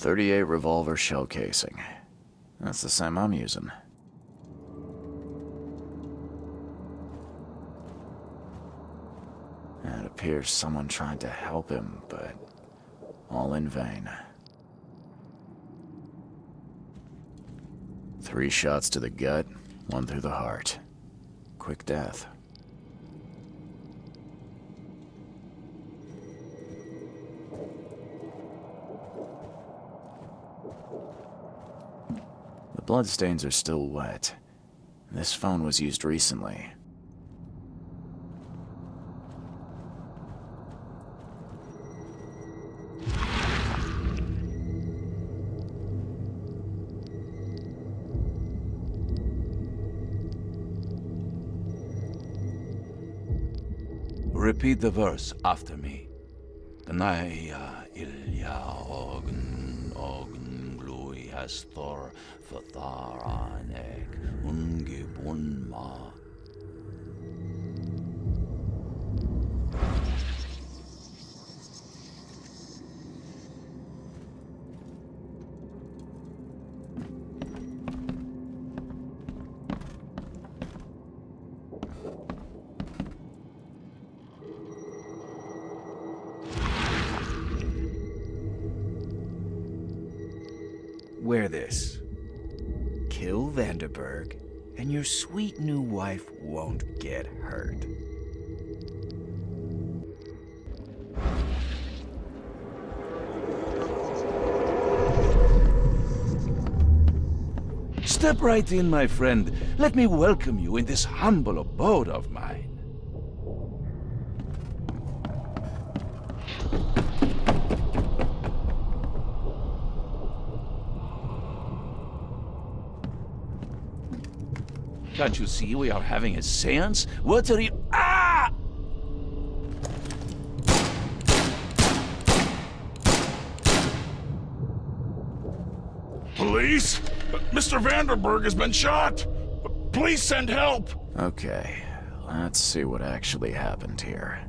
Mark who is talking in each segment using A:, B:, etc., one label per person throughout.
A: .38 revolver shell casing. That's the same I'm using. It appears someone tried to help him, but all in vain. 3 shots to the gut, 1 through the heart. Quick death. The bloodstains are still wet. This phone was used recently.
B: Repeat the verse after me. Naya ilya ogn glui hastor fatharanek ungibunma.
C: Wear this. Kill Vanderberg, and your sweet new wife won't get hurt.
B: Step right in, my friend. Let me welcome you in this humble abode of mine. Can't you see we are having a seance? What are you— Ah!
D: Police? Mr. Vanderberg has been shot! Please send help!
A: Okay, let's see what actually happened here.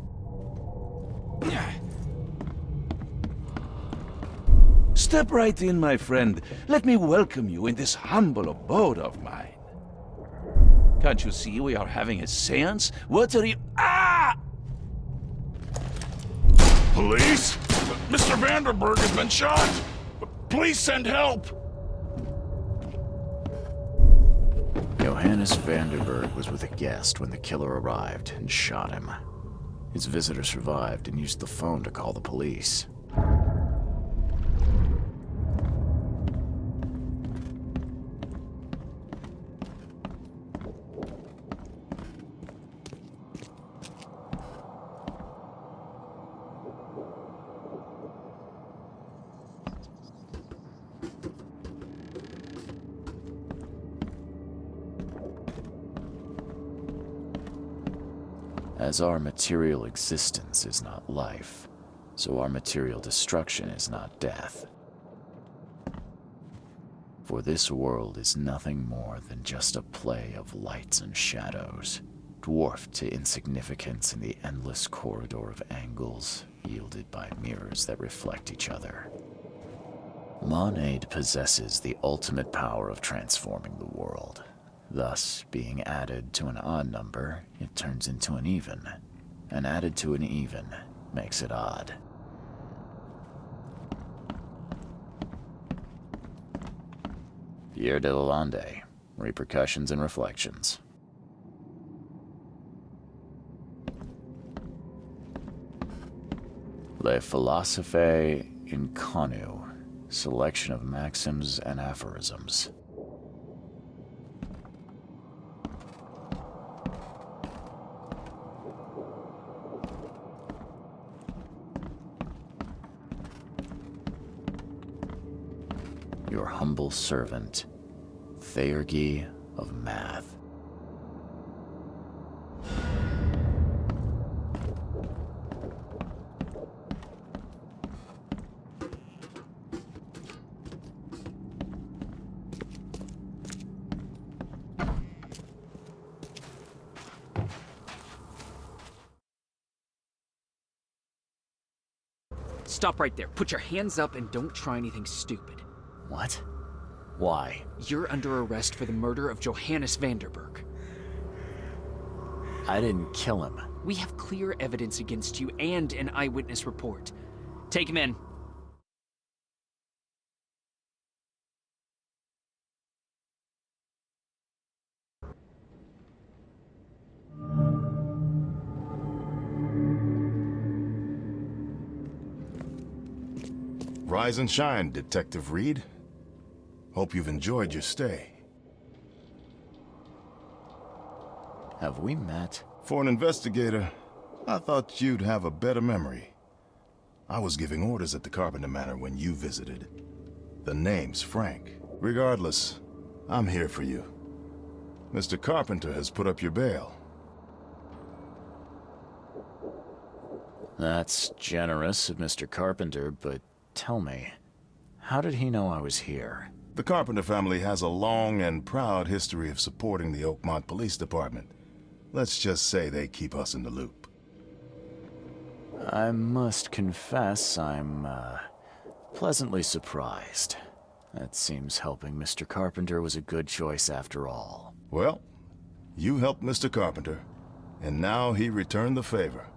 B: Step right in, my friend. Let me welcome you in this humble abode of mine. Can't you see we are having a seance? What are you— Ah!
D: Police? Mr. Vanderberg has been shot! Please send help!
A: Johannes Vanderberg was with a guest when the killer arrived and shot him. His visitor survived and used the phone to call the police. As our material existence is not life, so our material destruction is not death. For this world is nothing more than just a play of lights and shadows, dwarfed to insignificance in the endless corridor of angles yielded by mirrors that reflect each other. Monade possesses the ultimate power of transforming the world. Thus, being added to an odd number, it turns into an even, and added to an even makes it odd. Pierre de Lalande, Repercussions and Reflections. Le Philosophe Inconnu, Selection of Maxims and Aphorisms. Your humble servant, Theurgy of Math.
E: Stop right there. Put your hands up and don't try anything stupid.
A: What? Why?
E: You're under arrest for the murder of Johannes Vanderberg.
A: I didn't kill him.
E: We have clear evidence against you and an eyewitness report. Take him in.
F: Rise and shine, Detective Reed. Hope you've enjoyed your stay.
A: Have we met?
F: For an investigator, I thought you'd have a better memory. I was giving orders at the Carpenter Manor when you visited. The name's Frank. Regardless, I'm here for you. Mr. Carpenter has put up your bail.
A: That's generous of Mr. Carpenter, but tell me, how did he know I was here?
F: The Carpenter family has a long and proud history of supporting the Oakmont Police Department. Let's just say they keep us in the loop.
A: I must confess I'm, pleasantly surprised. That seems helping Mr. Carpenter was a good choice after all.
F: Well, you helped Mr. Carpenter, and now he returned the favor.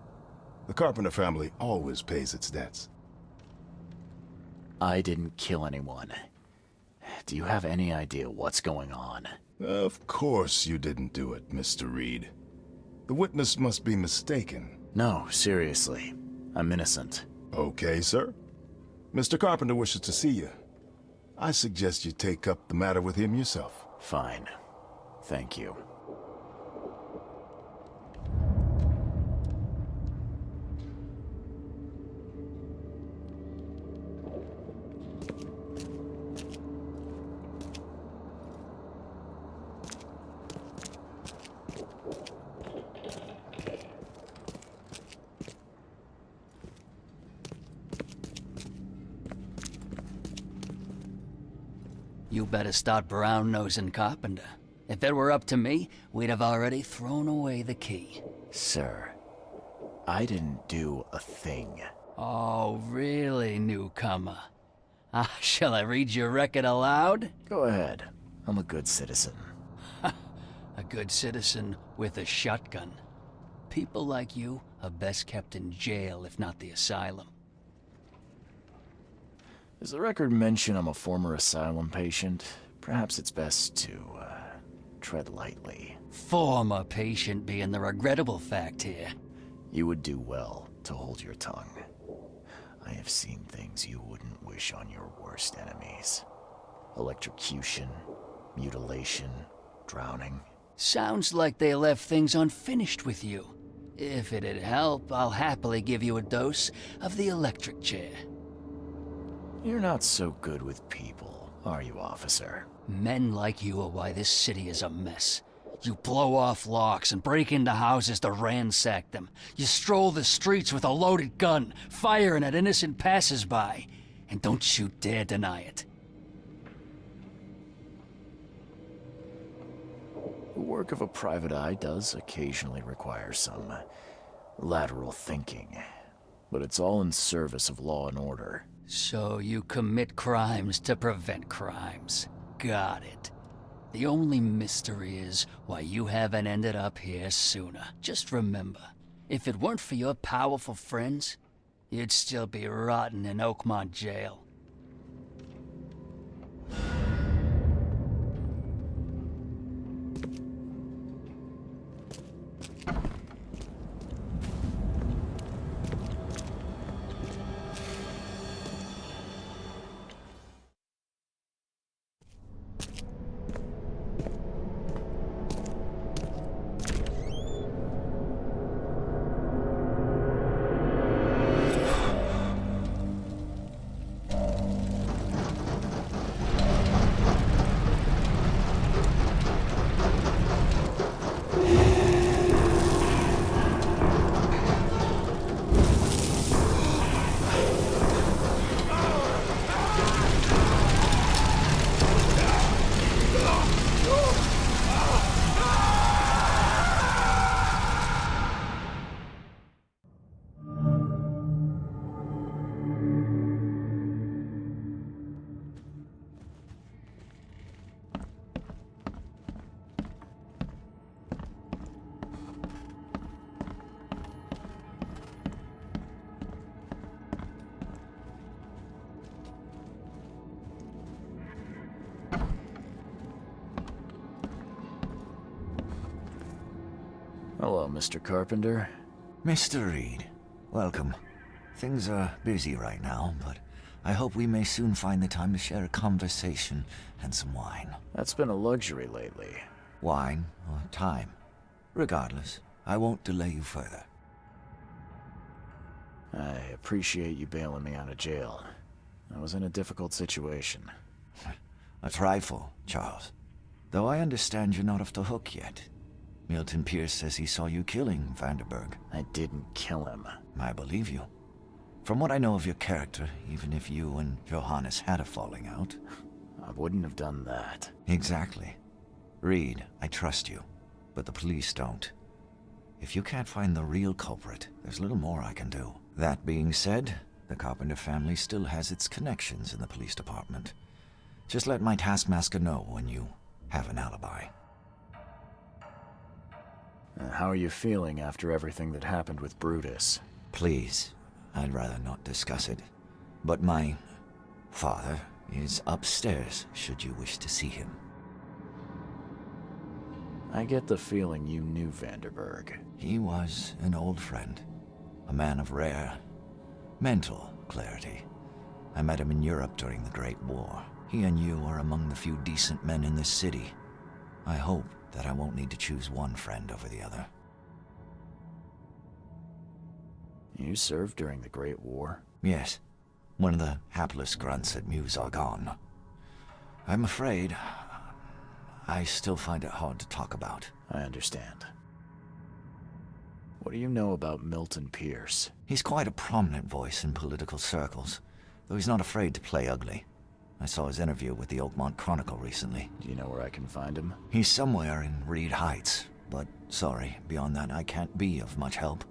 F: The Carpenter family always pays its debts.
A: I didn't kill anyone. Do you have any idea what's going on?
F: Of course you didn't do it, Mr. Reed. The witness must be mistaken.
A: No, seriously. I'm innocent.
F: Okay, sir. Mr. Carpenter wishes to see you. I suggest you take up the matter with him yourself.
A: Fine. Thank you.
G: You better start brown-nosing Carpenter. If it were up to me, we'd have already thrown away the key.
A: Sir, I didn't do a thing.
G: Oh, really, newcomer? Shall I read your record aloud?
A: Go ahead. I'm a good citizen.
G: A good citizen with a shotgun. People like you are best kept in jail, if not the asylum.
A: Does the record mention I'm a former asylum patient? Perhaps it's best to, tread lightly.
G: Former patient being the regrettable fact here.
A: You would do well to hold your tongue. I have seen things you wouldn't wish on your worst enemies. Electrocution, mutilation, drowning.
G: Sounds like they left things unfinished with you. If it'd help, I'll happily give you a dose of the electric chair.
A: You're not so good with people, are you, officer?
G: Men like you are why this city is a mess. You blow off locks and break into houses to ransack them. You stroll the streets with a loaded gun, firing at innocent passers-by. And don't you dare deny it.
A: The work of a private eye does occasionally require some lateral thinking, but it's all in service of law and order.
G: So you commit crimes to prevent crimes. Got it. The only mystery is why you haven't ended up here sooner. Just remember, if it weren't for your powerful friends, you'd still be rotting in Oakmont jail.
A: Hello, Mr. Carpenter.
H: Mr. Reed, welcome. Things are busy right now, but I hope we may soon find the time to share a conversation and some wine.
A: That's been a luxury lately.
H: Wine or time. Regardless, I won't delay you further.
A: I appreciate you bailing me out of jail. I was in a difficult situation.
H: A trifle, Charles. Though I understand you're not off the hook yet. Milton Pierce says he saw you killing Vanderberg.
A: I didn't kill him.
H: I believe you. From what I know of your character, even if you and Johannes had a falling out...
A: I wouldn't have done that.
H: Exactly. Reed, I trust you, but the police don't. If you can't find the real culprit, there's little more I can do. That being said, the Carpenter family still has its connections in the police department. Just let my taskmaster know when you have an alibi.
A: How are you feeling after everything that happened with Brutus?
H: Please, I'd rather not discuss it. But my father is upstairs, should you wish to see him.
A: I get the feeling you knew Vanderberg.
H: He was an old friend. A man of rare mental clarity. I met him in Europe during the Great War. He and you are among the few decent men in this city. I hope that I won't need to choose one friend over the other.
A: You served during the Great War?
H: Yes. One of the hapless grunts at Meuse-Argonne. I'm afraid I still find it hard to talk about.
A: I understand. What do you know about Milton Pierce?
H: He's quite a prominent voice in political circles, though he's not afraid to play ugly. I saw his interview with the Oakmont Chronicle recently.
A: Do you know where I can find him?
H: He's somewhere in Reed Heights, but sorry, beyond that I can't be of much help.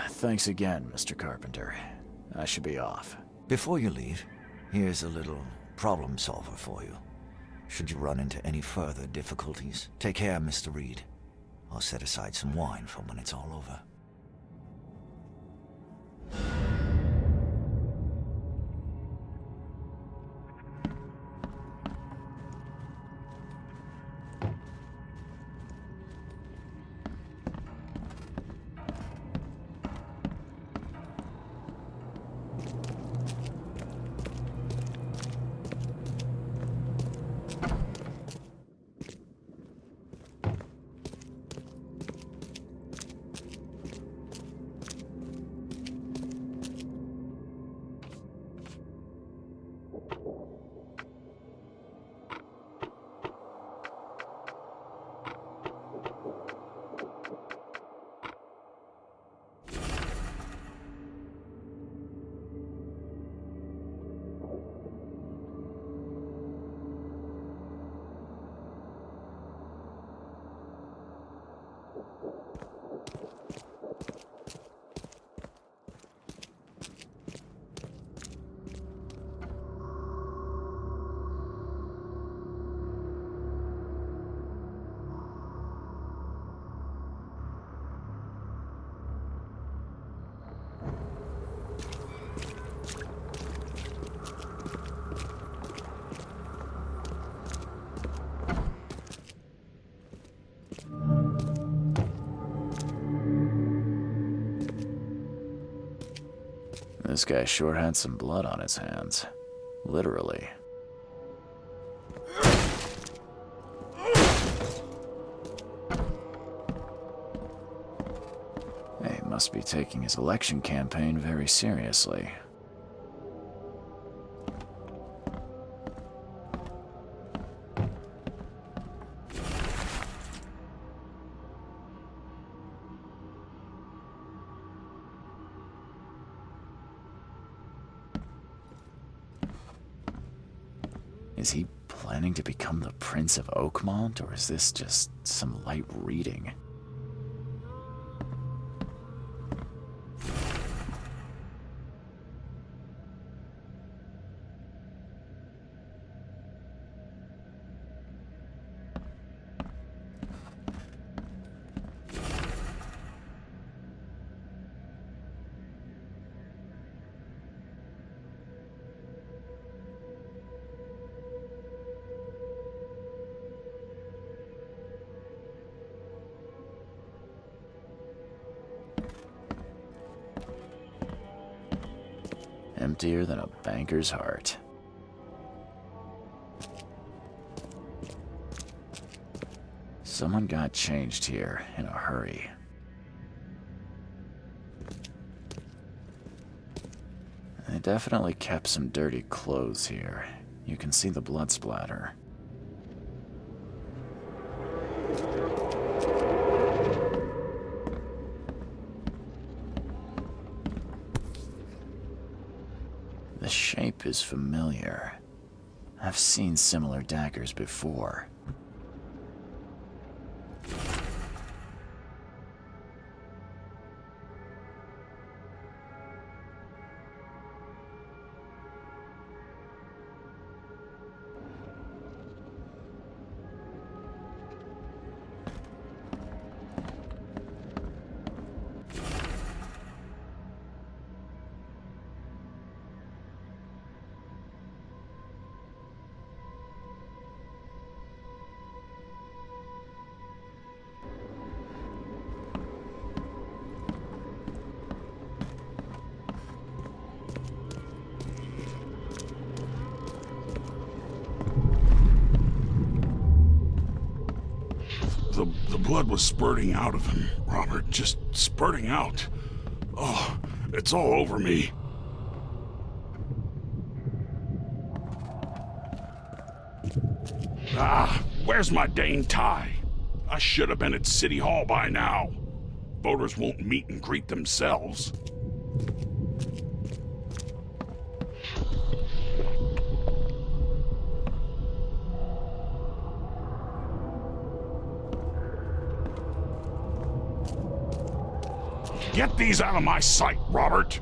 A: Thanks again, Mr. Carpenter. I should be off.
H: Before you leave, here's a little problem solver for you. Should you run into any further difficulties, take care, Mr. Reed. I'll set aside some wine for when it's all over.
A: This guy sure had some blood on his hands. Literally. He must be taking his election campaign very seriously. Is he planning to become the Prince of Oakmont, or is this just some light reading? Emptier than a banker's heart. Someone got changed here in a hurry. They definitely kept some dirty clothes here. You can see the blood splatter. The shape is familiar. I've seen similar daggers before.
D: The blood was spurting out of him, Robert. Just spurting out. Oh, it's all over me. Ah, where's my dang tie? I should have been at City Hall by now. Voters won't meet and greet themselves. Get these out of my sight, Robert.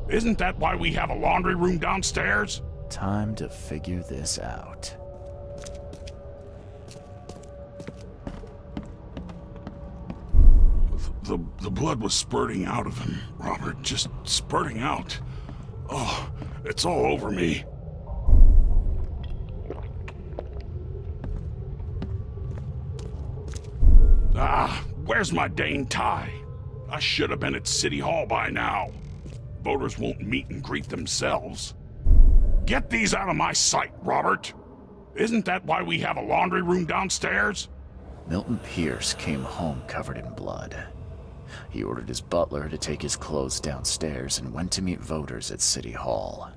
D: Isn't that why we have a laundry room downstairs?
A: Time to figure this out.
D: The blood was spurting out of him, Robert. Just spurting out. Oh, it's all over me. Ah, where's my dang tie? I should have been at City Hall by now. Voters won't meet and greet themselves. Get these out of my sight, Robert. Isn't that why we have a laundry room downstairs?
A: Milton Pierce came home covered in blood. He ordered his butler to take his clothes downstairs and went to meet voters at City Hall.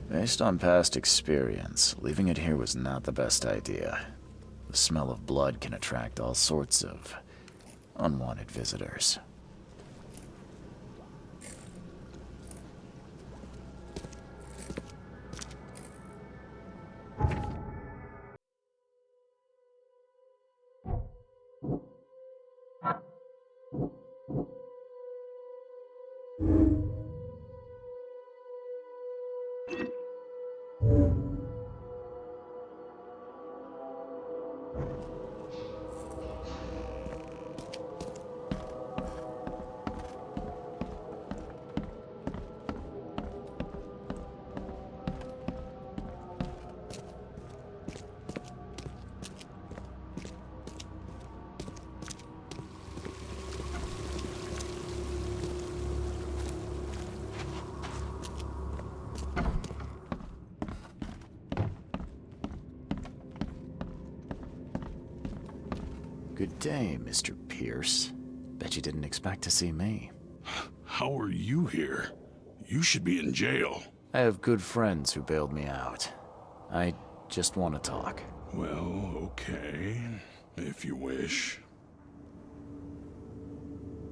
A: Based on past experience, leaving it here was not the best idea. The smell of blood can attract all sorts of unwanted visitors. Good day, Mr. Pierce. Bet you didn't expect to see me.
D: How are you here? You should be in jail.
A: I have good friends who bailed me out. I just want to talk.
D: Well, okay, if you wish.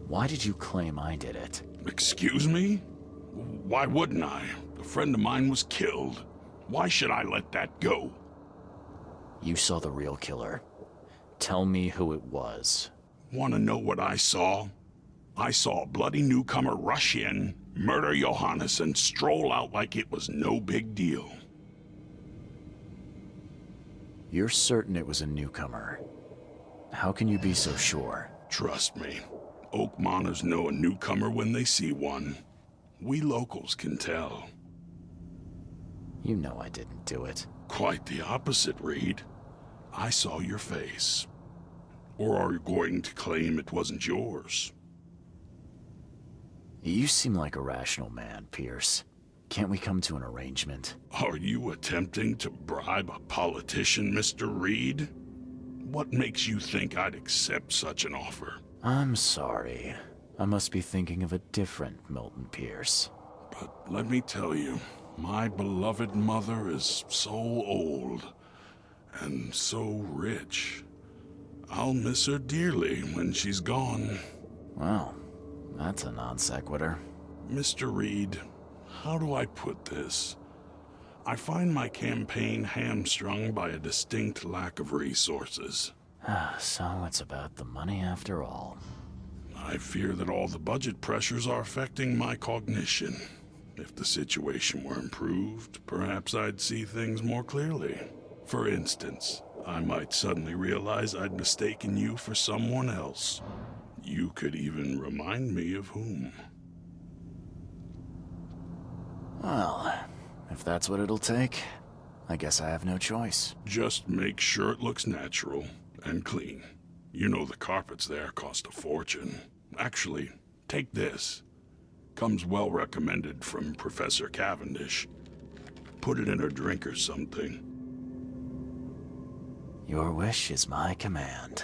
A: Why did you claim I did it?
D: Excuse me? Why wouldn't I? A friend of mine was killed. Why should I let that go?
A: You saw the real killer. Tell me who it was.
D: Want to know what I saw? I saw a bloody newcomer rush in, murder Johannes, and stroll out like it was no big deal.
A: You're certain it was a newcomer. How can you be so sure?
D: Trust me, Oakmoners know a newcomer when they see one. We locals can tell.
A: You know I didn't do it.
D: Quite the opposite, Reed. I saw your face. Or are you going to claim it wasn't yours?
A: You seem like a rational man, Pierce. Can't we come to an arrangement?
D: Are you attempting to bribe a politician, Mr. Reed? What makes you think I'd accept such an offer?
A: I'm sorry. I must be thinking of a different Milton Pierce.
D: But let me tell you, my beloved mother is so old and so rich. I'll miss her dearly when she's gone.
A: Well, that's a non sequitur.
D: Mr. Reed, how do I put this? I find my campaign hamstrung by a distinct lack of resources.
A: So it's about the money after all.
D: I fear that all the budget pressures are affecting my cognition. If the situation were improved, perhaps I'd see things more clearly. For instance, I might suddenly realize I'd mistaken you for someone else. You could even remind me of whom.
A: Well, if that's what it'll take, I guess I have no choice.
D: Just make sure it looks natural and clean. You know the carpets there cost a fortune. Actually, take this. Comes well recommended from Professor Cavendish. Put it in her drink or something.
A: Your wish is my command.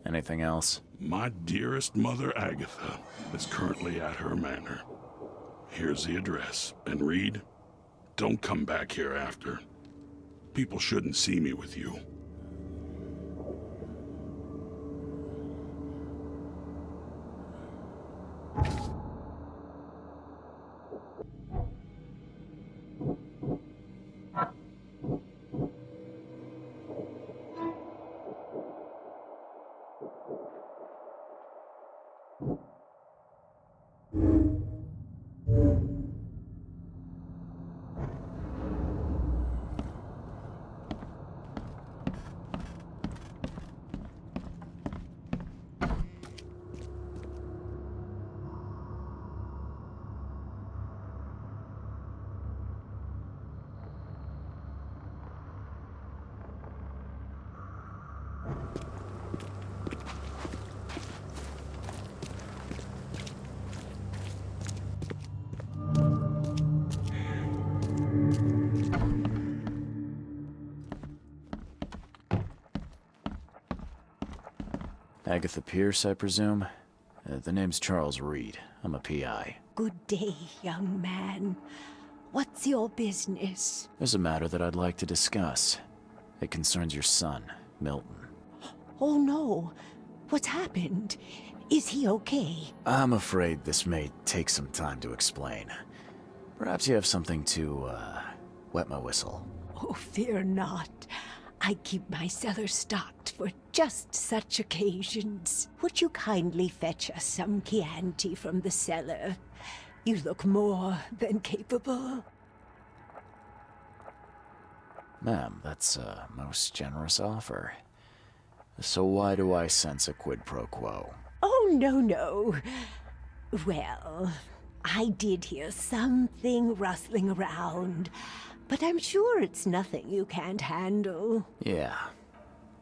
A: Anything else?
D: My dearest mother, Agatha, is currently at her manor. Here's the address. And Reed, don't come back here after. People shouldn't see me with you.
A: Agatha Pierce, I presume? The name's Charles Reed. I'm a PI.
I: Good day, young man. What's your business?
A: There's a matter that I'd like to discuss. It concerns your son, Milton.
I: Oh no. What's happened? Is he okay?
A: I'm afraid this may take some time to explain. Perhaps you have something to, wet my whistle.
I: Oh, fear not. I keep my cellar stocked for just such occasions. Would you kindly fetch us some Chianti from the cellar? You look more than capable.
A: Ma'am, that's a most generous offer. So why do I sense a quid pro quo?
I: Oh, no. Well, I did hear something rustling around, but I'm sure it's nothing you can't handle.
A: Yeah,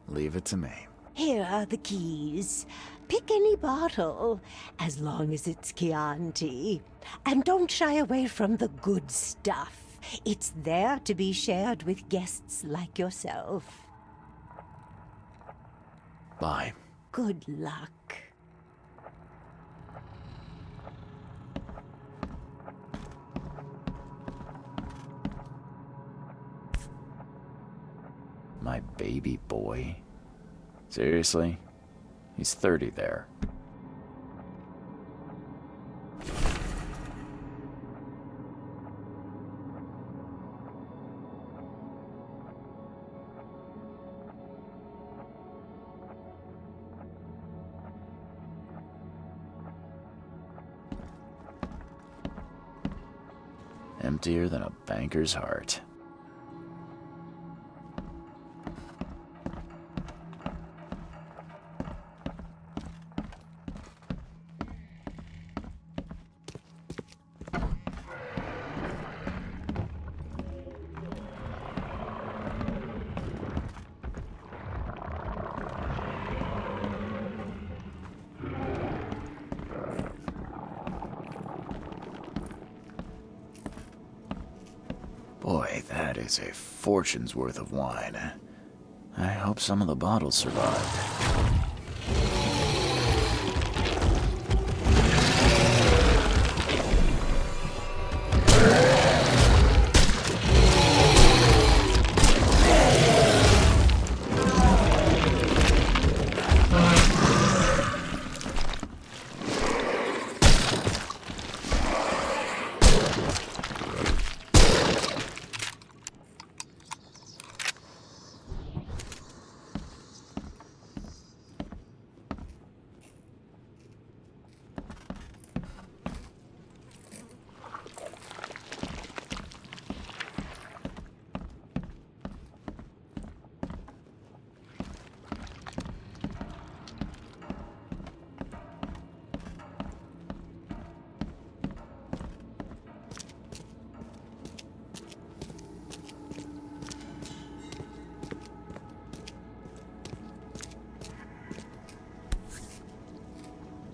A: leave it to me.
I: Here are the keys. Pick any bottle, as long as it's Chianti. And don't shy away from the good stuff. It's there to be shared with guests like yourself.
A: Bye.
I: Good luck.
A: My baby boy? Seriously? He's 30 there. Emptier than a banker's heart. Boy, that is a fortune's worth of wine. I hope some of the bottles survived.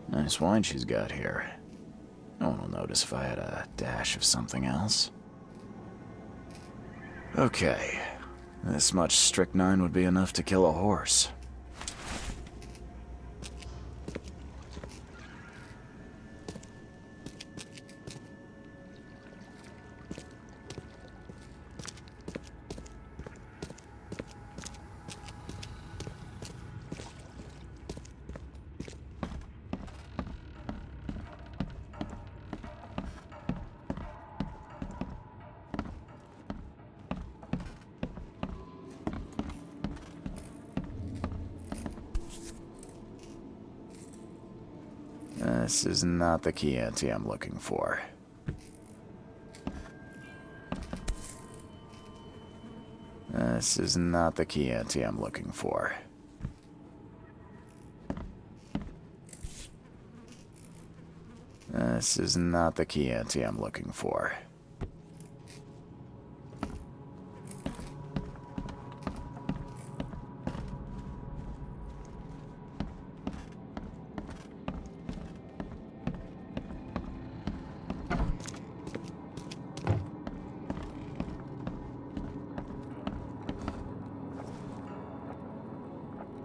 A: Nice wine she's got here. No one will notice if I had a dash of something else. Okay. This much strychnine would be enough to kill a horse. This is not the Chianti I'm looking for. This is not the Chianti I'm looking for. This is not the Chianti I'm looking for.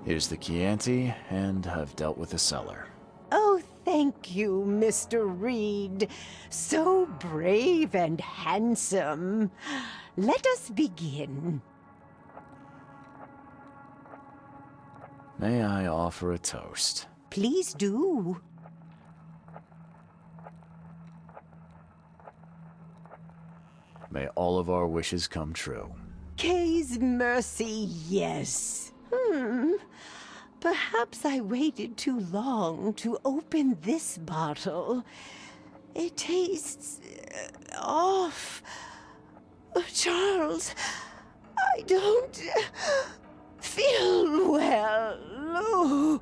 A: Here's the Chianti, and I've dealt with the cellar.
I: Oh, thank you, Mr. Reed. So brave and handsome. Let us begin.
A: May I offer a toast?
I: Please do.
A: May all of our wishes come true.
I: Kay's mercy, yes. Perhaps I waited too long to open this bottle. It tastes off. Charles, I don't feel well.